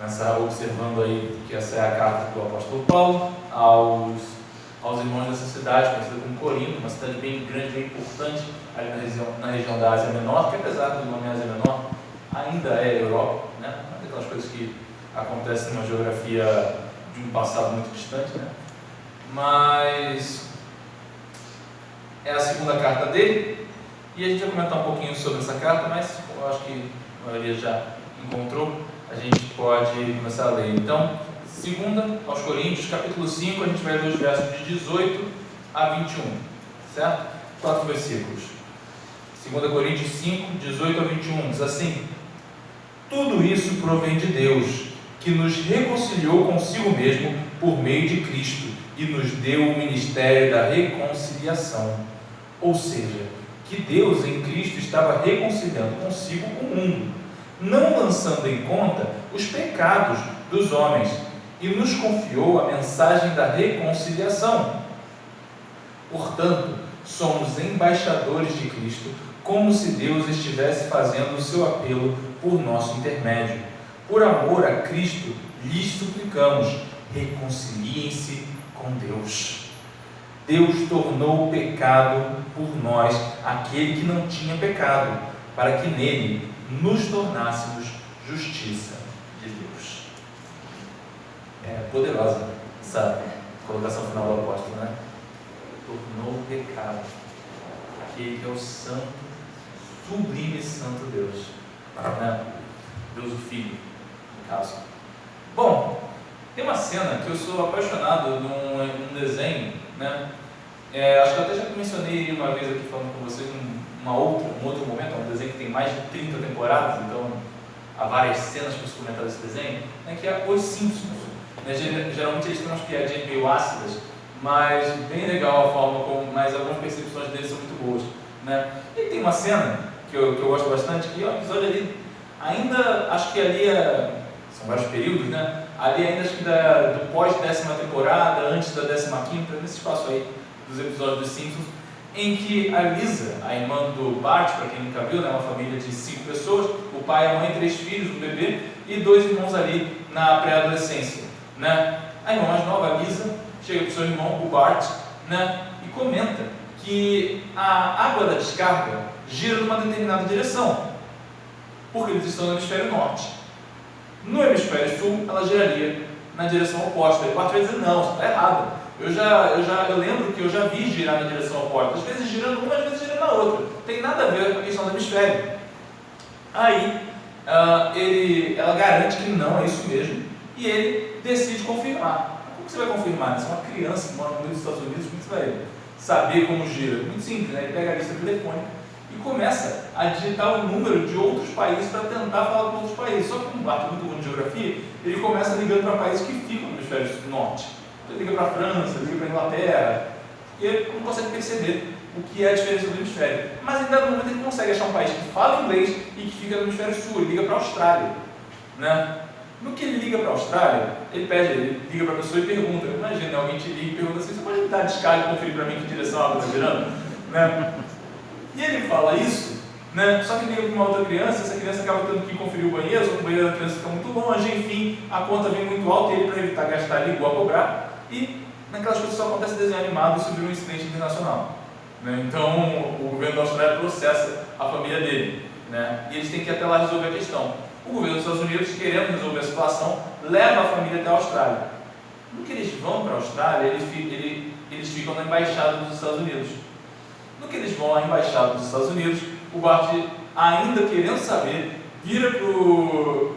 Começar observando aí que essa é a carta do apóstolo Paulo aos irmãos dessa cidade, conhecida como Corinto, uma cidade bem grande, bem importante ali na região da Ásia Menor, que apesar do nome Ásia Menor, ainda é Europa, né? Uma daquelas coisas que acontecem numa geografia de um passado muito distante, né? Mas é a segunda carta dele, e a gente vai comentar um pouquinho sobre essa carta, mas eu acho que a maioria já encontrou, a gente pode começar a ler. Então, segunda aos Coríntios, capítulo 5, a gente vai ler os versos de 18 a 21, certo? 4 versículos. 2 Coríntios 5, 18 a 21, diz assim: tudo isso provém de Deus, que nos reconciliou consigo mesmo por meio de Cristo e nos deu o ministério da reconciliação. Ou seja, que Deus em Cristo estava reconciliando consigo o mundo, não lançando em conta os pecados dos homens, e nos confiou a mensagem da reconciliação. Portanto, somos embaixadores de Cristo, como se Deus estivesse fazendo o seu apelo por nosso intermédio. Por amor a Cristo, lhes suplicamos, reconciliem-se com Deus. Deus tornou pecado por nós aquele que não tinha pecado, para que nele nos tornássemos justiça de Deus. É poderosa essa colocação final do apóstolo, né? Tornou pecado aquele que é o santo, sublime e santo Deus, né? Deus o Filho, no caso. Bom, tem uma cena que eu sou apaixonado num desenho, né? Acho que eu até já mencionei uma vez aqui falando com vocês um outro momento, um desenho que tem mais de 30 temporadas, então há várias cenas para se comentar desse desenho, né, que é Os Simpsons. Né? Geralmente eles têm umas piadinhas meio ácidas, mas bem legal a forma como, mas algumas percepções deles são muito boas. Né? E tem uma cena que eu gosto bastante, que é um episódio ali, ainda, acho que ali são vários períodos, né? Ali ainda acho que do pós-10ª temporada, antes da 15ª, nesse espaço aí dos episódios dos Simpsons, em que a Lisa, a irmã do Bart, para quem nunca viu, né, uma família de 5 pessoas, o pai, a mãe, 3 filhos, um bebê e 2 irmãos ali na pré-adolescência. Né? A irmã mais nova, a Lisa, chega para o seu irmão, o Bart, né, e comenta que a água da descarga gira numa determinada direção, porque eles estão no hemisfério norte. No hemisfério sul, ela giraria na direção oposta. E o Bart vai dizer, não, isso está errado. Eu lembro que eu já vi girar na direção oposta, às vezes girando uma, às vezes girando na outra. Tem nada a ver com a questão do hemisfério. Aí, ela garante que não é isso mesmo, e ele decide confirmar. Como que você vai confirmar? Você é uma criança que mora no meio dos Estados Unidos, como você vai saber como gira? Muito simples, né? Ele pega a lista telefônica e começa a digitar o número de outros países para tentar falar com outros países. Só que como bate muito bom de geografia, ele começa ligando para países que ficam no hemisfério norte. Então ele liga para a França, liga para a Inglaterra, e ele não consegue perceber o que é a diferença do hemisfério. Mas em dado momento ele consegue achar um país que fala inglês e que fica no hemisfério sul, ele liga para a Austrália. Né? No que ele liga para a Austrália, ele liga para a pessoa e pergunta, imagina, alguém te liga e pergunta assim, você pode me dar a descarga e conferir para mim que direção a água está girando? Né? E ele fala isso, né? Só que liga para uma outra criança, essa criança acaba tendo que conferir o banheiro, só que o banheiro da criança fica muito longe, enfim, a conta vem muito alta e ele, para evitar gastar, ligou a cobrar, e naquelas coisas só acontece desenho animado, isso virou um incidente internacional. Né? Então o governo da Austrália processa a família dele, né? E eles têm que ir até lá resolver a questão. O governo dos Estados Unidos, querendo resolver a situação, leva a família até a Austrália. No que eles vão para a Austrália, eles ficam na embaixada dos Estados Unidos. No que eles vão à embaixada dos Estados Unidos, o Bart, ainda querendo saber, vira para o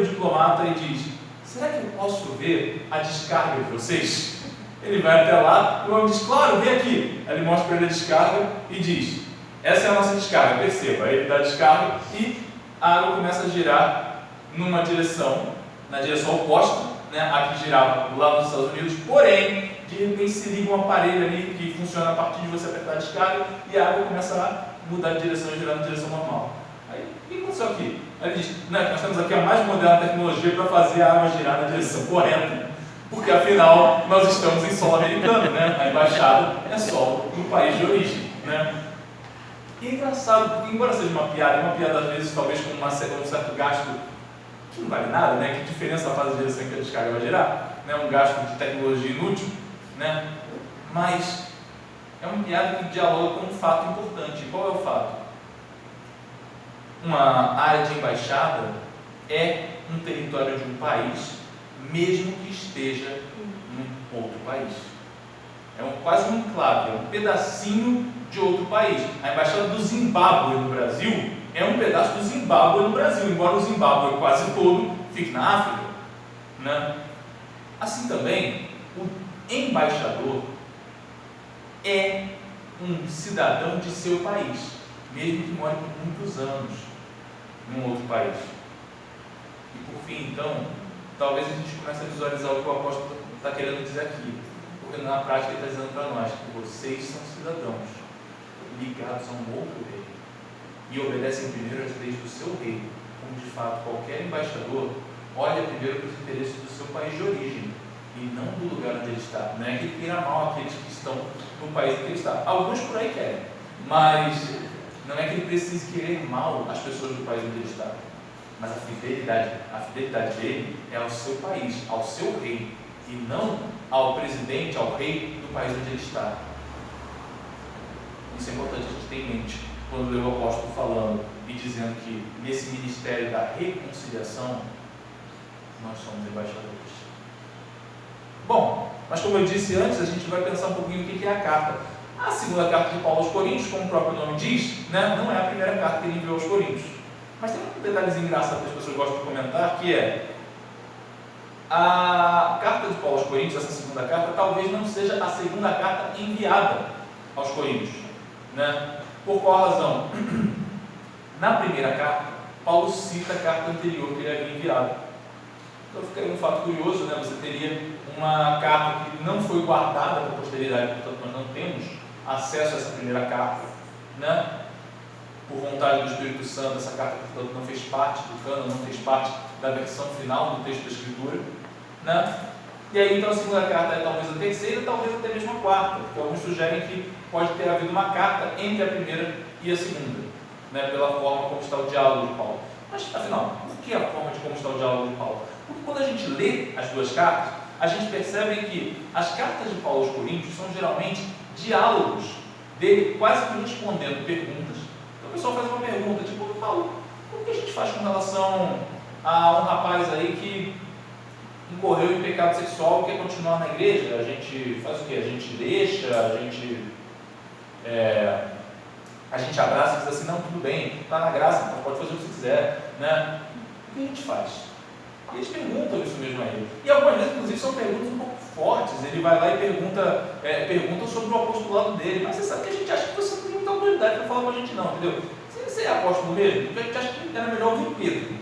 diplomata e diz, será que eu posso ver a descarga de vocês? Ele vai até lá, o homem diz, claro, vem aqui. Aí ele mostra para ele a descarga e diz, essa é a nossa descarga, perceba. Aí ele dá a descarga e a água começa a girar numa direção, na direção oposta, né, a que girava lá nos Estados Unidos, porém, de repente se liga um aparelho ali que funciona a partir de você apertar a descarga e a água começa a mudar de direção e girar na direção normal. Aí, o que aconteceu aqui? Aí ele diz, nós temos aqui a mais moderna tecnologia para fazer a água girar na direção correta, porque afinal nós estamos em solo americano, né? A embaixada é solo no país de origem, né? E é engraçado, porque embora seja uma piada às vezes talvez com um certo gasto que não vale nada, né? Que diferença faz a geração que a descarga vai gerar? Né? Um gasto de tecnologia inútil, né? Mas é uma piada que dialoga com um fato importante. Qual é o fato? Uma área de embaixada é um território de um país, mesmo que esteja em outro país. É quase um enclave, é um pedacinho de outro país. A embaixada do Zimbábue no Brasil é um pedaço do Zimbábue no Brasil, embora o Zimbábue quase todo fique na África, né? Assim também, o embaixador é um cidadão de seu país, mesmo que more por muitos anos em um outro país. E por fim, então, talvez a gente comece a visualizar o que o apóstolo está querendo dizer aqui, porque na prática ele está dizendo para nós que vocês são cidadãos ligados a um outro rei e obedecem primeiro às leis do seu rei, como de fato qualquer embaixador olha primeiro para os interesses do seu país de origem e não do lugar onde ele está. Não é que ele queira mal aqueles que estão no país em que ele está. Alguns por aí querem, mas não é que ele precise querer mal as pessoas do país onde ele está. Mas a fidelidade dele é ao seu país, ao seu rei, e não ao presidente, ao rei do país onde ele está. Isso é importante a gente ter em mente quando lê o apóstolo falando e dizendo que nesse ministério da reconciliação nós somos embaixadores. Bom, mas como eu disse antes, a gente vai pensar um pouquinho o que é a carta. A segunda carta de Paulo aos Coríntios, como o próprio nome diz, né, não é a primeira carta que ele enviou aos Coríntios. Mas tem um detalhezinho engraçado que as pessoas gostam de comentar, que é a carta de Paulo aos Coríntios, essa segunda carta, talvez não seja a segunda carta enviada aos Coríntios, né? Por qual razão? Na primeira carta, Paulo cita a carta anterior que ele havia enviado. Então fica aí um fato curioso, né? Você teria uma carta que não foi guardada para a posteridade, portanto nós não temos acesso a essa primeira carta, né? Por vontade do Espírito Santo, essa carta, portanto, não fez parte do cânone, não fez parte da versão final do texto da Escritura, né? E aí, então, a segunda carta é talvez a terceira, talvez até mesmo a quarta, porque alguns sugerem que pode ter havido uma carta entre a primeira e a segunda, né? Pela forma como está o diálogo de Paulo. Mas, afinal, por que a forma de como está o diálogo de Paulo? Porque quando a gente lê as duas cartas, a gente percebe que as cartas de Paulo aos Coríntios são geralmente diálogos dele, quase que respondendo perguntas. O pessoal faz uma pergunta, tipo, Paulo, o que a gente faz com relação a um rapaz aí que incorreu em pecado sexual e quer continuar na igreja? A gente faz o quê? A gente deixa, a gente abraça e diz assim, não, tudo bem, está na graça, pode fazer o que você quiser, né? O que a gente faz? E eles perguntam isso mesmo a ele. E algumas vezes, inclusive, são perguntas um pouco fortes. Ele vai lá e pergunta sobre o apostolado dele. Mas você sabe que a gente acha que você não tem muita autoridade para falar com a gente não, entendeu? Você é apóstolo mesmo? A gente acha que era melhor ouvir Pedro.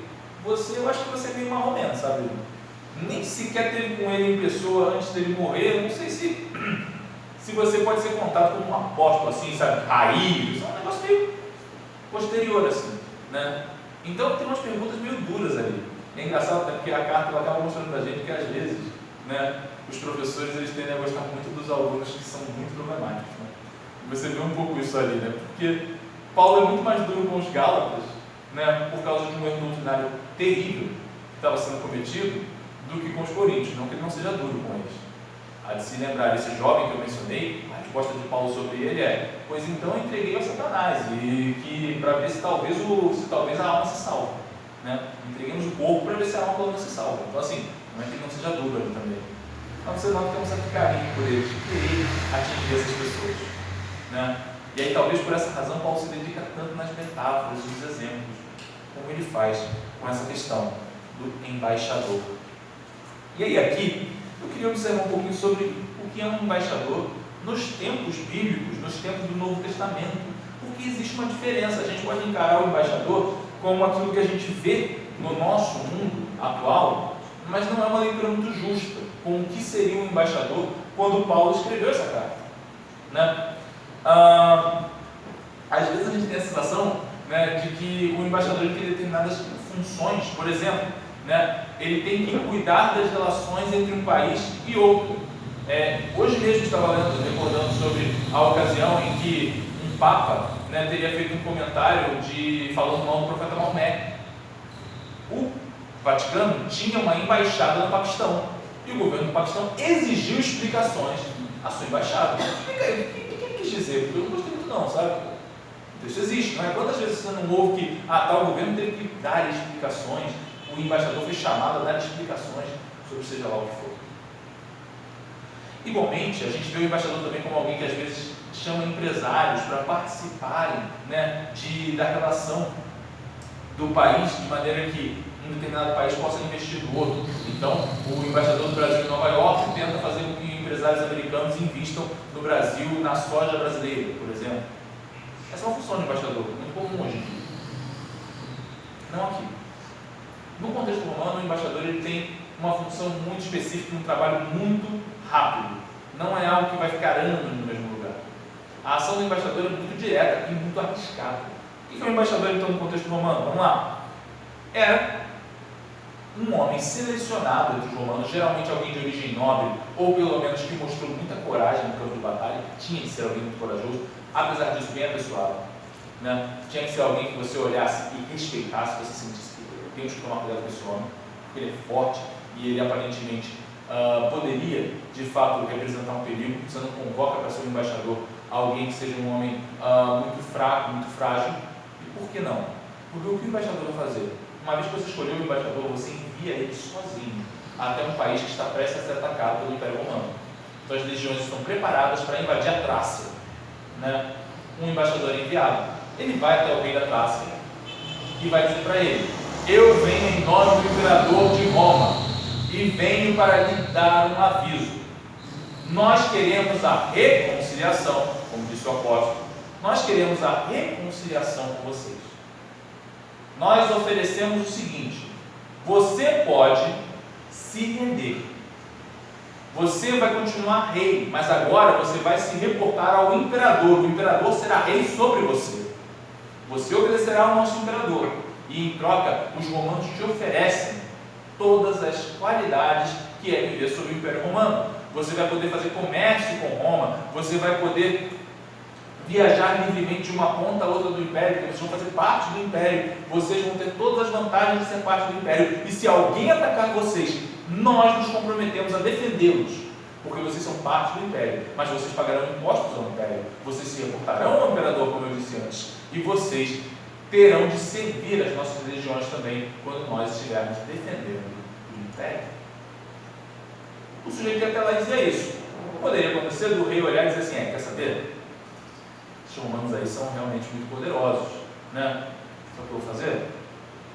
Eu acho que você é meio marromeno, sabe? Nem sequer teve com ele em pessoa antes dele morrer. Eu não sei se você pode ser contado como um apóstolo, assim, sabe? Raiz. É um negócio meio posterior, assim, né? Então tem umas perguntas meio duras ali. É engraçado, né? Porque a carta ela acaba mostrando pra gente que às vezes, né, os professores eles tendem a gostar muito dos alunos que são muito problemáticos, né? E você vê um pouco isso ali, né? Porque Paulo é muito mais duro com os Gálatas, né, por causa de um erro doutrinário terrível que estava sendo cometido, do que com os Coríntios. Não que ele não seja duro com eles. Há de se lembrar, esse jovem que eu mencionei, a resposta de Paulo sobre ele é: pois então eu entreguei ao Satanás, e que para ver se talvez a alma se salva. Né? Entreguemos o corpo para ver se a alma não se salva. Então, assim, não é que ele não seja duro ali também. Mas você nota que tem um certo carinho por ele, de querer atingir essas pessoas. Né? E aí, talvez por essa razão, Paulo se dedica tanto nas metáforas, nos exemplos, como ele faz com essa questão do embaixador. E aí, aqui, eu queria observar um pouquinho sobre o que é um embaixador nos tempos bíblicos, nos tempos do Novo Testamento. Porque existe uma diferença. A gente pode encarar o embaixador como aquilo que a gente vê no nosso mundo atual, mas não é uma leitura muito justa com o que seria um embaixador quando Paulo escreveu essa carta. Né? Às vezes a gente tem a sensação, né, de que o embaixador tem determinadas funções. Por exemplo, né, ele tem que cuidar das relações entre um país e outro. Hoje mesmo estava recordando sobre a ocasião em que um Papa, né, teria feito um comentário falando mal do profeta Maomé. O Vaticano tinha uma embaixada no Paquistão. E o governo do Paquistão exigiu explicações à sua embaixada. Explica aí, o que ele quis dizer? Porque eu não gostei muito não, sabe? Isso existe, não é? Quantas vezes você não ouve que tal governo teve que dar explicações, o embaixador foi chamado a dar explicações sobre seja lá o que for. Igualmente, a gente vê o embaixador também como alguém que às vezes chama empresários para participarem, né, da relação do país, de maneira que um determinado país possa investir no outro. Então, o embaixador do Brasil em Nova York tenta fazer com que empresários americanos invistam no Brasil, na soja brasileira, por exemplo. Essa é uma função de embaixador, muito comum hoje em dia. Não aqui. No contexto romano, o embaixador ele tem uma função muito específica, um trabalho muito rápido. Não é algo que vai ficar anos no mesmo lugar. A ação do embaixador é muito direta e muito arriscada. O que é um embaixador, então, no contexto romano? Vamos lá. Era um homem selecionado entre os romanos, geralmente alguém de origem nobre, ou pelo menos que mostrou muita coragem no campo de batalha. Tinha que ser alguém muito corajoso, apesar disso bem apessoado, né? Tinha que ser alguém que você olhasse e respeitasse, você sentisse que temos que tomar cuidado com esse homem, porque ele é forte e ele aparentemente poderia de fato representar um perigo. Você não convoca para ser um embaixador alguém que seja um homem muito fraco, muito frágil. E por que não? Porque o que o embaixador vai fazer? Uma vez que você escolheu o embaixador, você envia ele sozinho até um país que está prestes a ser atacado pelo Império Romano. Então as legiões estão preparadas para invadir a Trácia, né? Um embaixador é enviado. Ele vai até o rei da Trácia e vai dizer para ele: eu venho em nome do imperador de Roma e venho para lhe dar um aviso. Nós queremos a reconciliação, como disse o apóstolo, nós queremos a reconciliação com vocês. Nós oferecemos o seguinte: você pode se render, você vai continuar rei, mas agora você vai se reportar ao imperador. O imperador será rei sobre você. Você obedecerá ao nosso imperador e em troca os romanos te oferecem todas as qualidades que é viver sob o Império Romano. Você vai poder fazer comércio com Roma, você vai poder viajar livremente de uma ponta a outra do Império, porque vocês vão fazer parte do Império, vocês vão ter todas as vantagens de ser parte do Império, e se alguém atacar vocês, nós nos comprometemos a defendê-los, porque vocês são parte do Império, mas vocês pagarão impostos ao Império, vocês se reportarão ao Imperador, como eu disse antes, e vocês terão de servir as nossas legiões também, quando nós estivermos defendendo o Império. O sujeito que até lá dizia isso. Poderia acontecer do rei olhar e dizer assim: quer saber? Os romanos aí são realmente muito poderosos, né? Sabe o que eu vou fazer?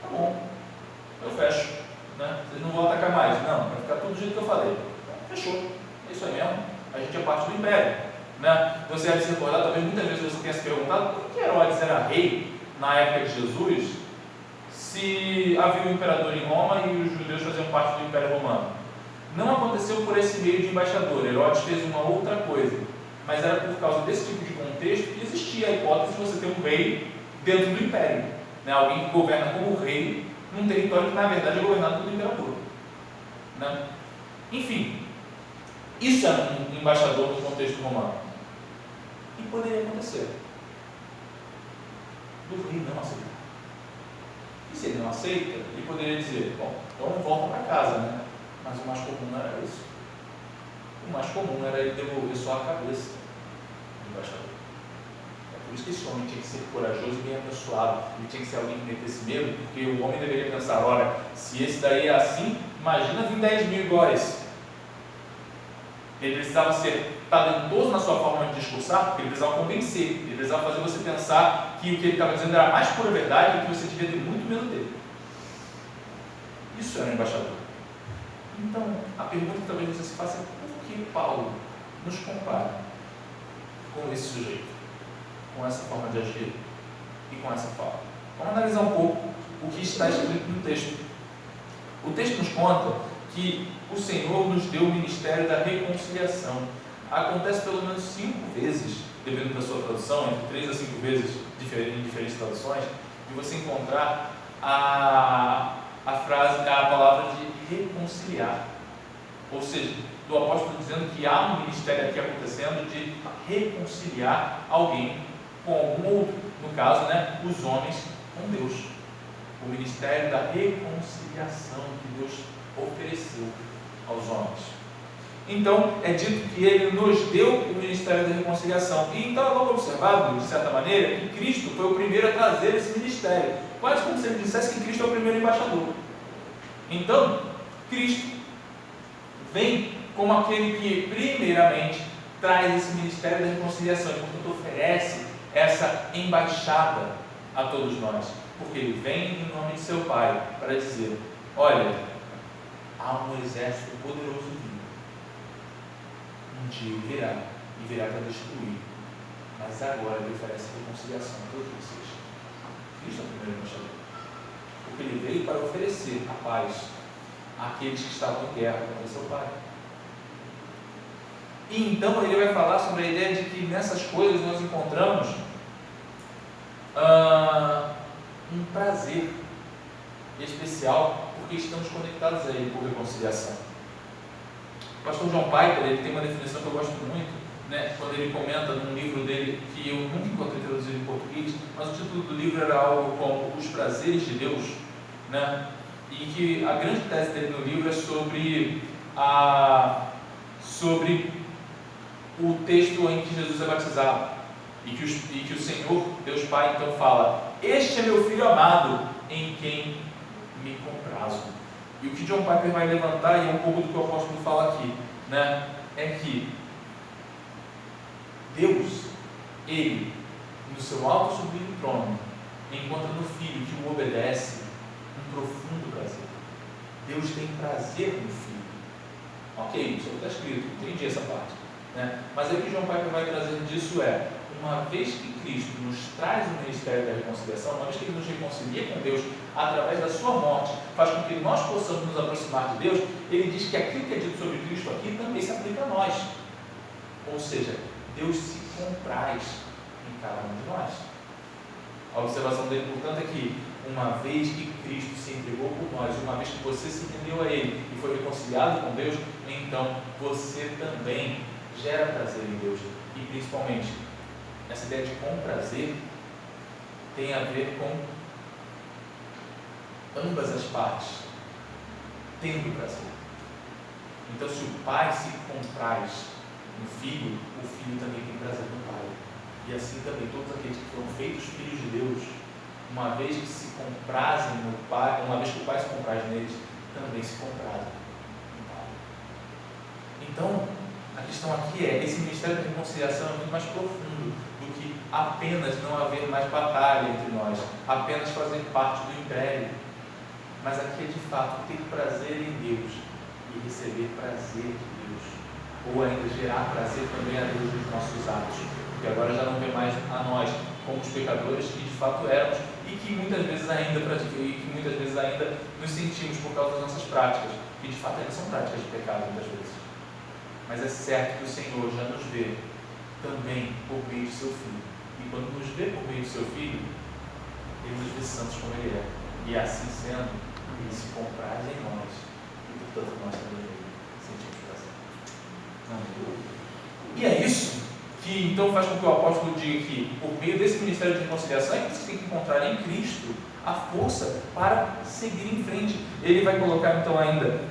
Tá bom, eu fecho, né? Vocês não vão atacar mais. Não, vai ficar tudo do jeito que eu falei. Fechou, é isso aí mesmo. A gente é parte do Império, né? Então você deve se recordar, talvez muitas vezes você tenha se perguntado por que Herodes era rei na época de Jesus, se havia um imperador em Roma e os judeus faziam parte do Império Romano. Não aconteceu por esse meio de embaixador. Herodes fez uma outra coisa, mas era por causa desse tipo de contexto que existia a hipótese de você ter um rei dentro do império, né? Alguém que governa como rei num território que na verdade é governado pelo imperador, né? Enfim, isso é um embaixador no contexto romano, e poderia acontecer do rei não aceitar. E se ele não aceita, ele poderia dizer: bom, então volta para casa, né? Mas o mais comum não era isso. O mais comum era ele devolver só a cabeça do embaixador. É por isso que esse homem tinha que ser corajoso e bem apessoado. Ele tinha que ser alguém que metesse medo, porque o homem deveria pensar: olha, se esse daí é assim, imagina vir 10 mil igual a esse. Ele precisava ser talentoso na sua forma de discursar, porque ele precisava convencer, ele precisava fazer você pensar que o que ele estava dizendo era a mais pura verdade e que você devia ter muito medo dele. Isso era um embaixador. Então, a pergunta que talvez você se faça é: por que Paulo nos compara com esse sujeito, com essa forma de agir e com essa fala? Vamos analisar um pouco o que está escrito no texto. O texto nos conta que o Senhor nos deu o ministério da reconciliação. Acontece pelo menos 5 vezes, dependendo da sua tradução, entre 3 a 5 vezes em diferentes traduções, de você encontrar a palavra de reconciliar. Ou seja, do apóstolo dizendo que há um ministério aqui acontecendo de reconciliar alguém com algum outro, no caso, né, os homens com Deus. o ministério da reconciliação que Deus ofereceu aos homens. Então, é dito que Ele nos deu o ministério da reconciliação. E então é logo observado, de certa maneira, que Cristo foi o primeiro a trazer esse ministério. Quase como se ele dissesse que Cristo é o primeiro embaixador. Então, Cristo vem como aquele que, primeiramente, traz esse ministério da reconciliação e, portanto, oferece essa embaixada a todos nós. Porque Ele vem em nome de seu Pai para dizer: olha, há um exército poderoso vindo. Um dia Ele virá, e virá para destruir. Mas agora Ele oferece reconciliação a todos vocês. Cristo é o primeiro embaixador. Porque Ele veio para oferecer a paz àqueles que estavam em guerra contra seu Pai. E então Ele vai falar sobre a ideia de que nessas coisas nós encontramos um prazer especial, porque estamos conectados a Ele por reconciliação. O pastor John Piper, ele tem uma definição que eu gosto muito, né, quando ele comenta num livro dele, que eu nunca encontrei traduzido em português, mas o título do livro era algo como Os Prazeres de Deus, né, e que a grande tese dele no livro é sobre o texto em que Jesus é batizado, e que o Senhor, Deus Pai, então fala: este é meu Filho amado, em quem me comprazo. E o que John Piper vai levantar, e é um pouco do que o apóstolo fala aqui, né, é que Deus, Ele, no seu alto e sublime trono, encontra no Filho que o obedece um profundo prazer. Deus tem prazer no Filho. Ok, isso está escrito, entendi essa parte, né? Mas aí o que John Piper vai trazer disso é: uma vez que Cristo nos traz o ministério da reconciliação, uma vez que Ele nos reconcilia com Deus através da sua morte, faz com que nós possamos nos aproximar de Deus. Ele diz que aquilo que é dito sobre Cristo aqui também se aplica a nós. Ou seja, Deus se compraz em cada um de nós. A observação dele, portanto, é que uma vez que Cristo se entregou por nós, uma vez que você se rendeu a Ele e foi reconciliado com Deus, então você também gera prazer em Deus. E principalmente, essa ideia de com prazer tem a ver com ambas as partes tendo prazer. Então, se o pai se compraz no filho, o filho também tem prazer no pai. E assim também todos aqueles que foram feitos filhos de Deus, uma vez que se comprazem no pai, uma vez que o pai se compraz neles, também se comprazem no pai. Então, a questão aqui é: esse ministério da reconciliação é muito mais profundo do que apenas não haver mais batalha entre nós, apenas fazer parte do império. Mas aqui é de fato ter prazer em Deus e receber prazer de Deus, ou ainda gerar prazer também a Deus nos nossos atos, porque agora já não vê mais a nós como os pecadores que de fato éramos e que muitas vezes ainda nos sentimos por causa das nossas práticas, que de fato ainda são práticas de pecado muitas vezes. Mas é certo que o Senhor já nos vê também por meio de seu Filho. E quando nos vê por meio de seu Filho, Ele nos vê santos como Ele é. E assim sendo, Ele se compraz em nós. E portanto nós também sentimos prazer. E é isso que então faz com que o apóstolo diga que, por meio desse ministério de reconciliação, é que você tem que encontrar em Cristo a força para seguir em frente. Ele vai colocar então ainda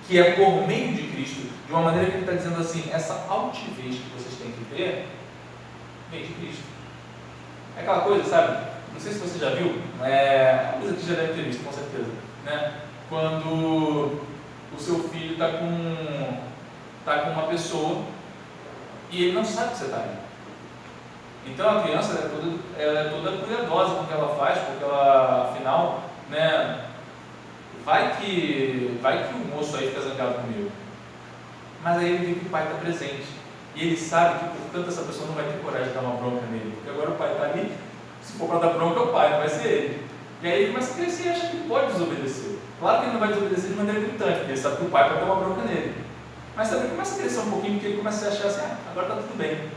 que é por meio de Cristo, de uma maneira que ele está dizendo assim: essa altivez que vocês têm que ter vem de Cristo. É aquela coisa, sabe? Não sei se você já viu, alguns aqui já devem ter visto, com certeza, né? Quando o seu filho está com uma pessoa e ele não sabe que você está ali. Então a criança ela é toda cuidadosa com o que ela faz, porque ela, afinal, né, vai que o moço aí fica zangado comigo. Mas aí ele vê que o pai está presente. E ele sabe que, portanto, essa pessoa não vai ter coragem de dar uma bronca nele. Porque agora o pai está ali, se for para dar bronca é o pai, não vai ser ele. E aí ele começa a crescer e acha que ele pode desobedecer. Claro que ele não vai desobedecer de maneira gritante, porque ele sabe que o pai vai dar uma bronca nele. Mas também começa a crescer um pouquinho, porque ele começa a achar assim: agora está tudo bem.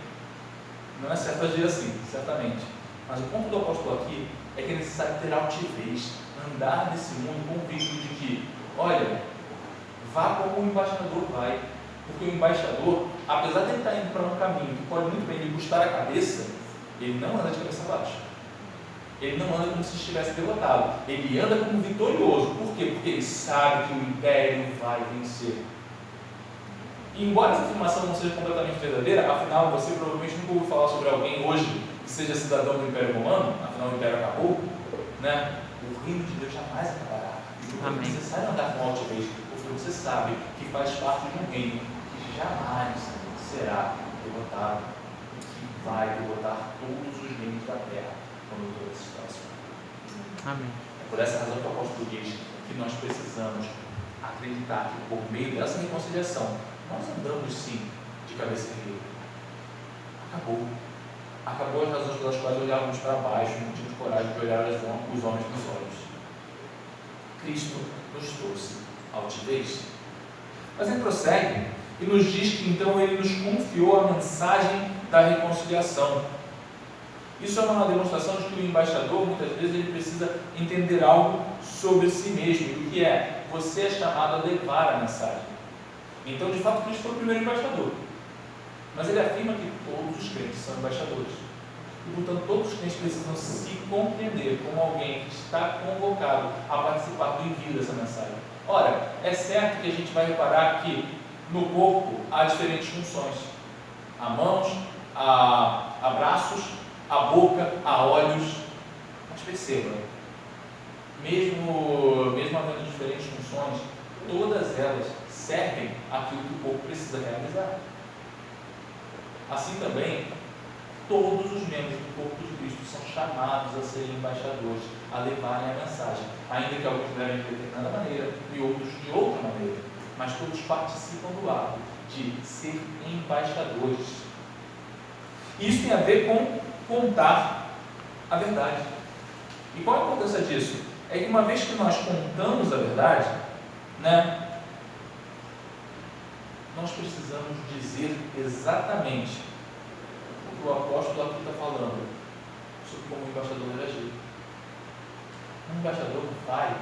Não é certo agir assim, certamente. Mas o ponto do apóstolo aqui é que é necessário ter altivez, andar nesse mundo convicto de que, olha, vá como o embaixador vai. Porque o embaixador, apesar de ele estar indo para um caminho que pode muito bem lhe custar a cabeça, ele não anda de cabeça baixa. Ele não anda como se estivesse derrotado. Ele anda como vitorioso. Por quê? Porque ele sabe que o império vai vencer. E embora essa afirmação não seja completamente verdadeira, afinal, você provavelmente nunca ouviu falar sobre alguém hoje que seja cidadão do Império Romano, afinal o Império acabou, né? O reino de Deus jamais acabará. E Amém. você sai andar com altivez, porque você sabe que faz parte de um reino que jamais será derrotado, que vai derrotar todos os reinos da terra quando toda essa situação. Amém. É por essa razão que o apóstolo diz que nós precisamos acreditar que por meio dessa reconciliação nós andamos sim de cabeça erguida. Acabou as razões pelas quais olhávamos para baixo, não tínhamos coragem de olhar os homens nos olhos. Cristo nos trouxe altivez. Mas ele prossegue e nos diz que então ele nos confiou a mensagem da reconciliação. Isso é uma demonstração de que o embaixador, muitas vezes, ele precisa entender algo sobre si mesmo. E o que é? Você é chamado a levar a mensagem. Então, de fato, Cristo foi o primeiro embaixador. Mas ele afirma que todos os crentes são embaixadores. E, portanto, todos os crentes precisam se compreender como alguém que está convocado a participar do envio dessa mensagem. Ora, é certo que a gente vai reparar que no corpo há diferentes funções. Há mãos, há braços, há boca, há olhos. Mas perceba, mesmo havendo diferentes funções, todas elas servem àquilo que o corpo precisa realizar. Assim também, todos os membros do corpo de Cristo são chamados a serem embaixadores, a levarem a mensagem, ainda que alguns levem de determinada maneira e outros de outra maneira, mas todos participam do ato de ser embaixadores. Isso tem a ver com contar a verdade. E qual a importância disso? É que uma vez que nós contamos a verdade, nós precisamos dizer exatamente o que o apóstolo aqui está falando sobre como o embaixador deve agir. Um embaixador vai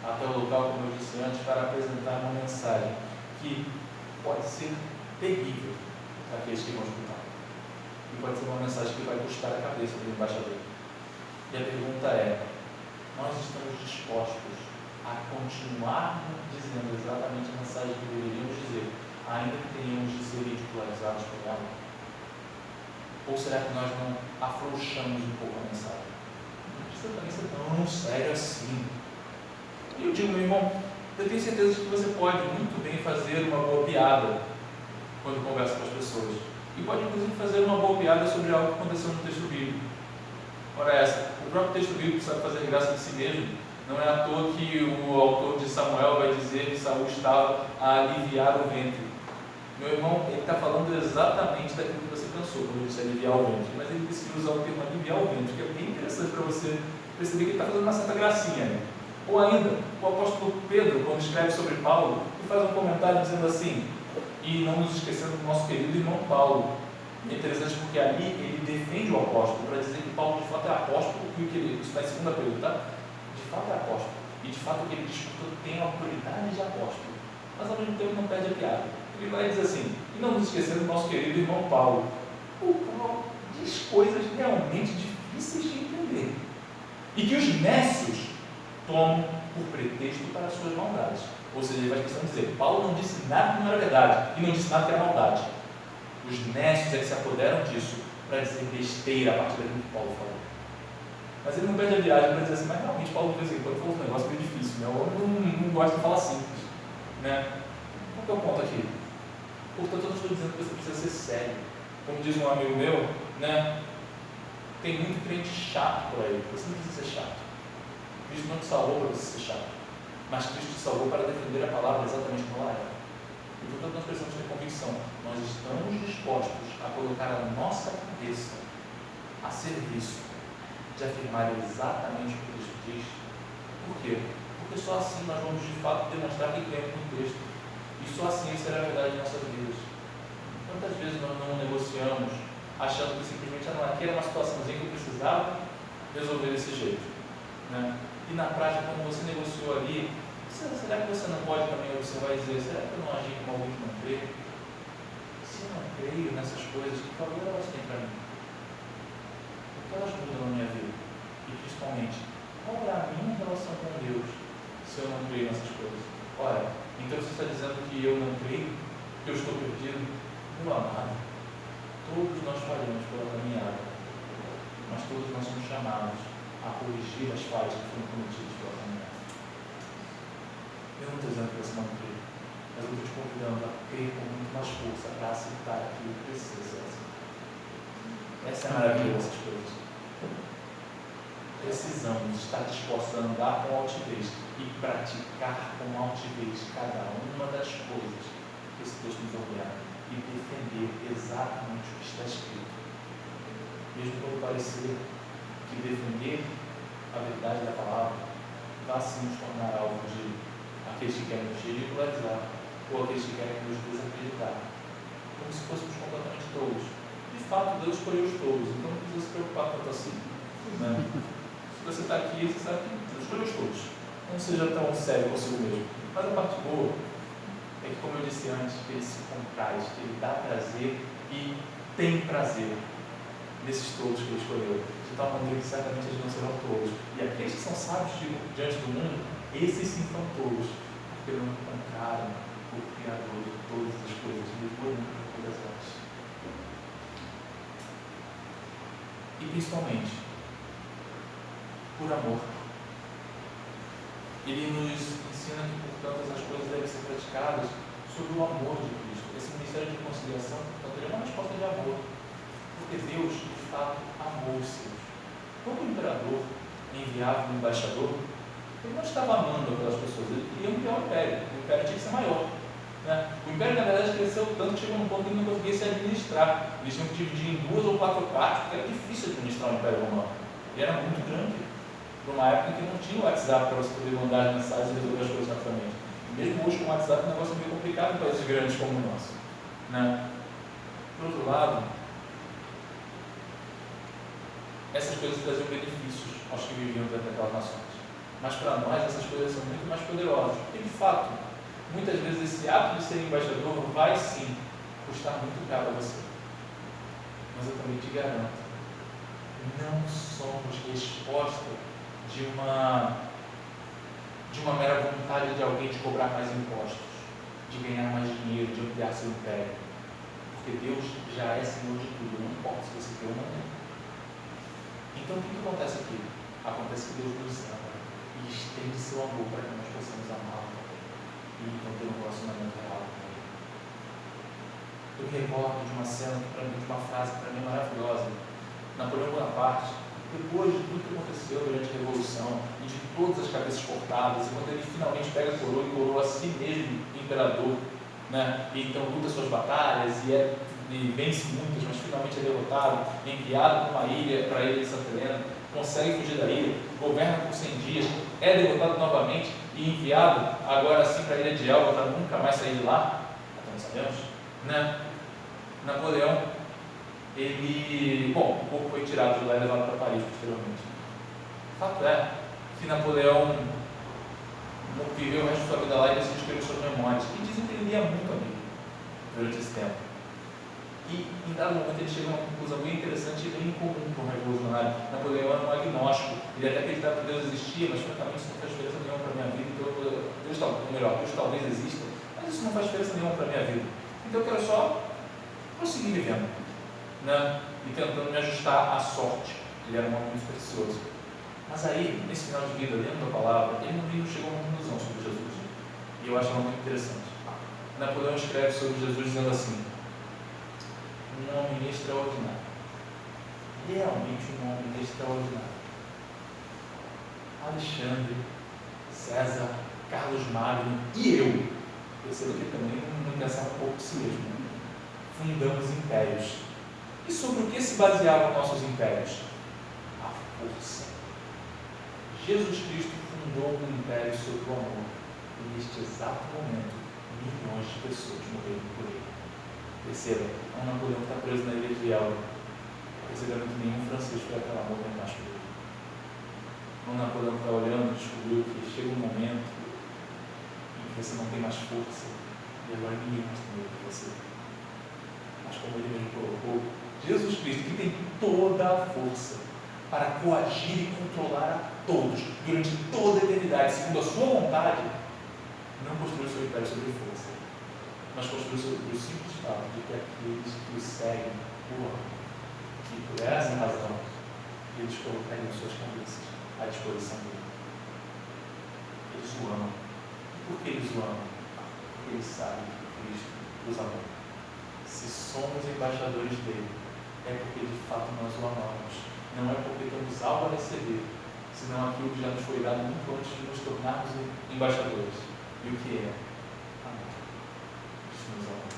até o local, como eu disse antes, para apresentar uma mensagem que pode ser terrível para aqueles que vão escutar. E pode ser uma mensagem que vai custar a cabeça do embaixador. E a pergunta é: nós estamos dispostos a continuar dizendo exatamente a mensagem que deveríamos dizer, ainda que tenhamos de ser ridicularizados por ela? Ou será que nós não afrouxamos um pouco a mensagem? Não precisa também ser tão sério assim. E eu digo, meu irmão, eu tenho certeza de que você pode muito bem fazer uma boa piada quando conversa com as pessoas. E pode inclusive fazer uma boa piada sobre algo que aconteceu no texto bíblico. Ora essa, o próprio texto bíblico sabe fazer graça de si mesmo. Não é à toa que o autor de Samuel vai dizer que Saul estava a aliviar o ventre. Meu irmão, ele está falando exatamente daquilo que você pensou quando ele disse aliviar o ventre. Mas ele decidiu usar o termo aliviar o ventre, que é bem interessante para você perceber que ele está fazendo uma certa gracinha. Né? Ou ainda, o apóstolo Pedro, quando escreve sobre Paulo, ele faz um comentário dizendo assim: e não nos esquecendo do nosso querido irmão Paulo. É interessante porque ali ele defende o apóstolo para dizer que Paulo de fato é apóstolo, e o que ele, isso está em 2 Pedro, tá? De fato é apóstolo, e de fato o que ele diz que tem autoridade de apóstolo, mas ao mesmo tempo não perde a piada. Ele vai dizer assim: e não nos esquecendo do nosso querido irmão Paulo. O Paulo diz coisas realmente difíceis de entender, e que os nécios tomam por pretexto para as suas maldades. Ou seja, ele vai questão de dizer: Paulo não disse nada que não era verdade, e não disse nada que era maldade. Os nécios é que se apoderam disso para dizer besteira a partir daquilo que Paulo falou. Mas ele não perde a viagem para dizer assim: mas realmente Paulo, de vez em quando, falou um negócio meio difícil, né? Eu não gosto de falar simples, né? Qual que é o ponto aqui? Portanto, eu não estou dizendo que você precisa ser sério. Como diz um amigo meu, né? Tem muito crente chato por aí. Você não precisa ser chato. Cristo não te salvou para você ser chato, mas Cristo te salvou para defender a palavra exatamente como ela é. E portanto nós precisamos ter convicção. Nós estamos dispostos a colocar a nossa cabeça a serviço de afirmar exatamente o que Cristo diz. Por quê? Porque só assim nós vamos de fato demonstrar que cremos no texto. E só assim será a verdade em nossas vidas. Quantas vezes nós não negociamos achando que simplesmente aqui era uma situaçãozinha que eu precisava resolver desse jeito, né? E na prática, quando você negociou ali, será que você não pode também observar e dizer: será que eu não agi como alguém que não crê? Se eu não creio nessas coisas, que valor elas têm para mim? O que elas mudam na minha vida? E principalmente, qual é a minha relação com Deus se eu não creio nessas coisas? Ora, então você está dizendo que eu não creio, que eu estou perdido? Meu amado, todos nós falhamos pela caminhada, mas todos nós somos chamados a corrigir as falhas que foram cometidas pela caminhada. Eu não estou dizendo que você não crê, mas eu estou te convidando a crer com muito mais força para aceitar aquilo que precisa ser aceito. Essa é a maravilha dessas coisas. Precisamos estar dispostos a andar com altivez e praticar com altivez cada uma das coisas que esse texto nos ordena e defender exatamente o que está escrito. Mesmo quando parecer que defender a verdade da palavra vá sim nos tornar alvo de aqueles que querem nos ridicularizar ou aqueles que querem nos desacreditar, como se fôssemos completamente tolos. De fato, Deus escolheu os tolos, então não precisa se preocupar tanto assim. Né? Se você está aqui, você sabe que Deus escolheu os tolos. Não seja tão sério consigo mesmo. Mas a parte boa é que, como eu disse antes, ele se compraz, ele dá prazer e tem prazer nesses tolos que ele escolheu, de tal maneira que certamente eles não serão tolos. E aqueles que são sábios diante do mundo, esses sim são tolos, porque não encontraram o Criador de todas as coisas, mesmo nunca todas elas. E principalmente, por amor. Ele nos ensina que, portanto, as coisas devem ser praticadas sob o amor de Cristo. Esse ministério de conciliação, portanto, é uma resposta de amor. Porque Deus, de fato, amou os seus. Quando o imperador enviava um embaixador, ele não estava amando aquelas pessoas, ele queria ampliar o império. O império tinha que ser maior. Né? O império, na verdade, cresceu tanto que chegou num ponto que ele não conseguia se administrar. Eles tinham que dividir em 2 ou 4 partes, porque era difícil administrar o império romano. Ele era muito grande. Para uma época em que não tinha o WhatsApp para você poder mandar as mensagens e resolver as coisas rapidamente. Mesmo hoje com o WhatsApp o negócio é meio complicado em países grandes como o nosso. Né? Por outro lado, essas coisas traziam benefícios aos que viviam dentro daquelas nações. Mas para nós essas coisas são muito mais poderosas. Porque de fato, muitas vezes esse ato de ser embaixador vai sim custar muito caro a você. Mas eu também te garanto, não somos resposta de uma mera vontade de alguém de cobrar mais impostos, de ganhar mais dinheiro, de ampliar seu império. Porque Deus já é Senhor de tudo, não importa se você quer ou não. Então o que acontece aqui? Acontece que Deus nos ama e estende seu amor para que nós possamos amá-lo e então ter um relacionamento real com Ele. Eu me recordo de uma cena, de uma frase que para mim é maravilhosa. Napoleão Bonaparte, depois de tudo que aconteceu durante a Revolução e de todas as cabeças cortadas, e quando ele finalmente pega a coroa e coroa a si mesmo imperador, né? E então luta suas batalhas e vence muitas, mas finalmente é derrotado, enviado para uma ilha, para a ilha de Santa Helena, consegue fugir da ilha, governa por 100 dias, é derrotado novamente e enviado agora sim para a ilha de Elba para nunca mais sair de lá, até nós sabemos, né? Napoleão, o corpo foi tirado de lá e levado para Paris posteriormente. O fato é que Napoleão viveu o resto da sua vida lá e decidiu escrever suas memórias. E dizem que ele lia muito a Bíblia durante esse tempo. E em dado momento ele chega a uma conclusão bem interessante e bem incomum para um revolucionário. Napoleão era um agnóstico, ele até acreditava que Deus existia, mas francamente isso não faz diferença nenhuma para a minha vida. Então, Deus talvez exista, mas isso não faz diferença nenhuma para a minha vida. Então eu quero só prosseguir vivendo, né? E tentando me ajustar à sorte. Ele era um homem muito precioso. Mas aí, nesse final de vida, lendo a palavra, ele não chegou a uma conclusão sobre Jesus. E eu acho ela muito interessante. Napoleão escreve sobre Jesus dizendo assim: um homem extraordinário. Realmente um homem extraordinário. Alexandre, César, Carlos Magno e eu. Perceba que também não pensava um pouco de si mesmo. Fundamos impérios. E sobre o que se baseavam nossos impérios? A força. Jesus Cristo fundou um império sobre o amor. E neste exato momento, milhões de pessoas morreram por ele. Perceba, um Napoleão está preso na ilha de Elba, percebendo que nenhum francês foi aquela amor nem mais por ele. Um Napoleão está olhando e descobriu que chega um momento em que você não tem mais força e agora ninguém mais tem medo de você. Mas como ele mesmo colocou, Jesus Cristo, que tem toda a força, para coagir e controlar a todos durante toda a eternidade, segundo a sua vontade, não construiu seu império sobre força, mas construiu sobre o simples fato de que aqueles que o seguem o amam, que por essa razão eles colocariam suas cabeças à disposição dele. Eles o amam. E por que eles o amam? Porque eles sabem que Cristo os amou. Se somos embaixadores dele, é porque de fato nós o amamos. Não é porque temos algo a receber, senão aquilo que já nos foi dado muito antes de nos tornarmos embaixadores. E o que é? Amor. Cristo nos ama.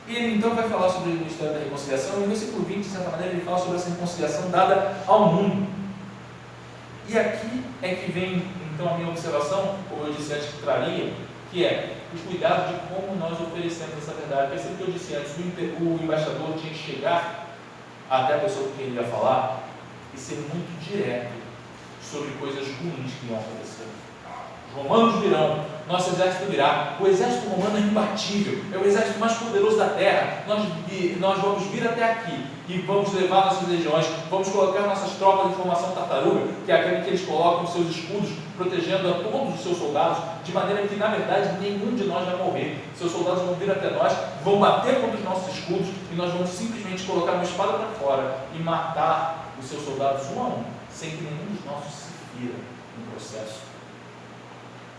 E ele então vai falar sobre o mistério da reconciliação, e no versículo 20, de certa maneira, ele fala sobre essa reconciliação dada ao mundo. E aqui é que vem então a minha observação, como eu disse antes que traria, que é o cuidado de como nós oferecemos essa verdade. Percebe que eu disse antes, o embaixador tinha que chegar até a pessoa com quem ele ia falar e ser muito direto sobre coisas ruins que iam acontecer. Os romanos virão, nosso exército virá. O exército romano é imbatível, é o exército mais poderoso da terra. Nós vamos vir até aqui e vamos levar nossas legiões, vamos colocar nossas tropas de formação tartaruga, que é aquele que eles colocam seus escudos, protegendo a todos os seus soldados, de maneira que, na verdade, nenhum de nós vai morrer. Seus soldados vão vir até nós, vão bater contra os nossos escudos, e nós vamos simplesmente colocar uma espada para fora e matar os seus soldados um a um, sem que nenhum dos nossos se fira no processo.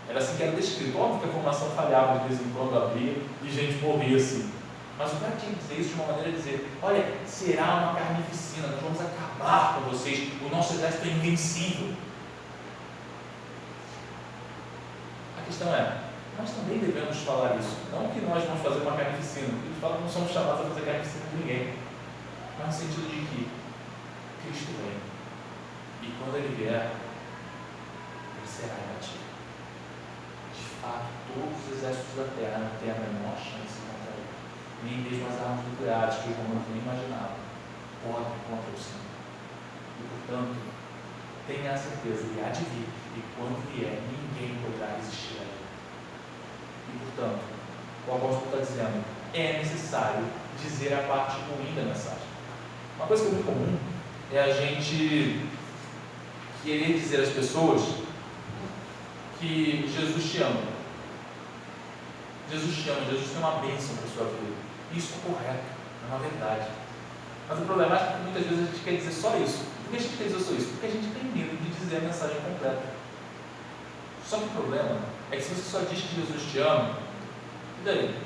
Era assim que era descrito. Óbvio que a formação falhava, de vez em quando abria e gente morria assim. Mas o cara tinha que dizer isso de uma maneira de dizer: olha, será uma carnificina, nós vamos acabar com vocês, o nosso exército é invencível. A questão é, nós também devemos falar isso. Não que nós vamos fazer uma carnificina, porque de fato não somos chamados a fazer carnificina com ninguém. Mas no sentido de que Cristo vem. E quando Ele vier, Ele será imbatível. De fato, todos os exércitos da terra não têm a menor chance contra Ele. Nem mesmo as armas nucleares que os romanos nem imaginavam podem contra o Senhor. E portanto, tenha a certeza, Ele há de vir. E quando vier, ninguém poderá resistir a Ele. E portanto, o apóstolo está dizendo, é necessário dizer a parte ruim da mensagem. Uma coisa que é muito comum é a gente querer dizer às pessoas que Jesus te ama. Jesus te ama, Jesus tem uma bênção para a sua vida. Isso é correto, é uma verdade. Mas o problema é que muitas vezes a gente quer dizer só isso. Por que a gente quer dizer só isso? Porque a gente tem medo de dizer a mensagem completa. Só que o problema é que se você só diz que Jesus te ama, e daí?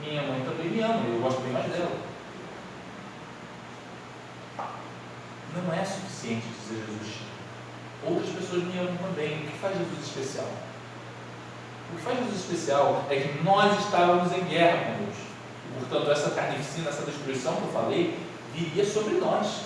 Minha mãe também me ama, eu gosto bem mais dela. Não é suficiente dizer Jesus te ama. Outras pessoas me amam também. O que faz Jesus especial? O que faz Jesus especial é que nós estávamos em guerra com Deus. E, portanto, essa carnificina, essa destruição que eu falei, viria sobre nós.